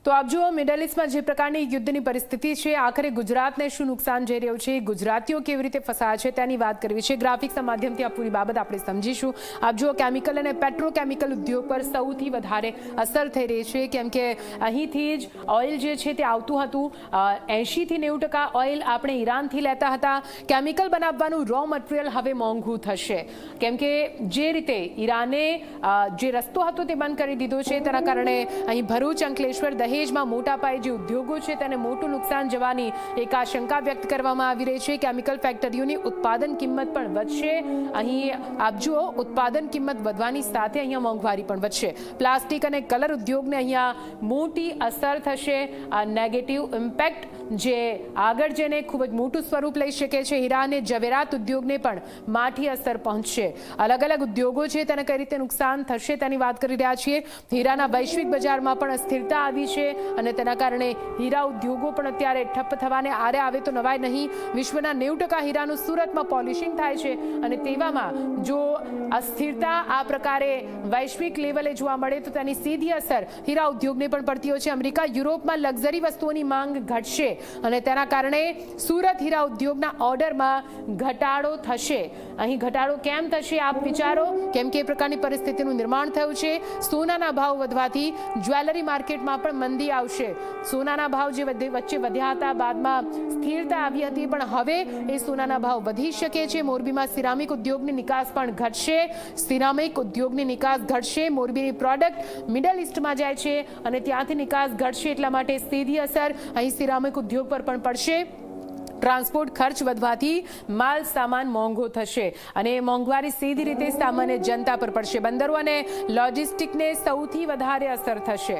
તો આપ જુઓ મિડલ ઈસ્ટમાં જે પ્રકારની યુદ્ધની પરિસ્થિતિ છે, આખરે ગુજરાતને શું નુકસાન જઈ રહ્યું છે, ગુજરાતીઓ કેવી રીતે ફસાયા છે તેની વાત કરવી છે। ગ્રાફિક્સના માધ્યમથી આ પૂરી બાબત આપણે સમજીશું। આપ જુઓ કેમિકલ અને પેટ્રોકેમિકલ ઉદ્યોગ પર સૌથી વધારે અસર થઈ રહી છે, કેમ કે અહીંથી જ ઓઇલ જે છે તે આવતું હતું। 80 થી 90% ઓઇલ આપણે ઈરાનથી લેતા હતા। કેમિકલ બનાવવાનું રો મટીરિયલ હવે મોંઘું થશે, કેમ કે જે રીતે ઈરાને જે રસ્તો હતો તે બંધ કરી દીધો છે, તેના કારણે અહીં ભરૂચ, અંકલેશ્વર, દહેજમાં મોટા પાયે જે ઉદ્યોગો છે તેને મોટું નુકસાન જવાની એક આશંકા વ્યક્ત કરવામાં આવી રહી છે। કેમિકલ ફેક્ટરીઓની ઉત્પાદન કિંમત પણ વધશે। અહીં આપ જુઓ ઉત્પાદન કિંમત વધવાની સાથે અહીંયા મોંઘવારી પણ વધશે। પ્લાસ્ટિક અને કલર ઉદ્યોગને અહીંયા મોટી અસર થશે। આ નેગેટિવ ઇમ્પેક્ટ જે આગળ જઈને ખૂબ જ મોટું સ્વરૂપ લઈ શકે છે। હીરા અને ઝવેરાત ઉદ્યોગને પણ માઠી અસર પહોંચશે। અલગ અલગ ઉદ્યોગો છે તેને કઈ રીતે નુકસાન થશે તેની વાત કરી રહ્યા છીએ। હીરાના વૈશ્વિક બજારમાં પણ અસ્થિરતા આવી છે અને તેના કારણે હીરા ઉદ્યોગો પણ અત્યારે ઠપ થવાને આરે આવે તો નવાય નહીં। વિશ્વના 90% હીરાનું સુરતમાં પોલિશિંગ થાય છે અને તેવામાં જો અસ્થિરતા આ પ્રકારે વૈશ્વિક લેવલે જોવા મળે તો તેની સીધી અસર હીરા ઉદ્યોગને પણ પડતી હોય છે। અમેરિકા, યુરોપમાં લક્ઝરી વસ્તુઓની માંગ ઘટશે અને તેના કારણે સુરત હીરા ઉદ્યોગના ઓર્ડરમાં ઘટાડો થશે। અહીં ઘટાડો કેમ થશે આપ વિચારો, કેમ કે એ પ્રકારની પરિસ્થિતિનું નિર્માણ થયું છે। સોનાના ભાવ વધવાથી જ્વેલરી માર્કેટમાં પણ મંદી આવશે। સોનાના ભાવ જે વચ્ચે વધ્યા હતા, બાદમાં સ્થિરતા આવી હતી, પણ હવે એ સોનાના ભાવ વધી શકે છે। મોરબીમાં સિરામિક ઉદ્યોગની નિકાસ પણ ઘટશે। સિરામિક ઉદ્યોગની નિકાસ ઘટશે, મોરબીની પ્રોડક્ટ મિડલ ઈસ્ટમાં જાય છે અને ત્યાંથી નિકાસ ઘટશે, એટલા માટે સીધી અસર અહીં સિરામિક ઉદ્યોગ પર પણ પડશે। ટ્રાન્સપોર્ટ ખર્ચ વધવાથી માલ સામાન મોંઘો થશે અને મોંઘવારી સીધી રીતે સામાન્ય જનતા પર પડશે। બંદરો અને લોજિસ્ટિકને સૌથી વધારે અસર થશે।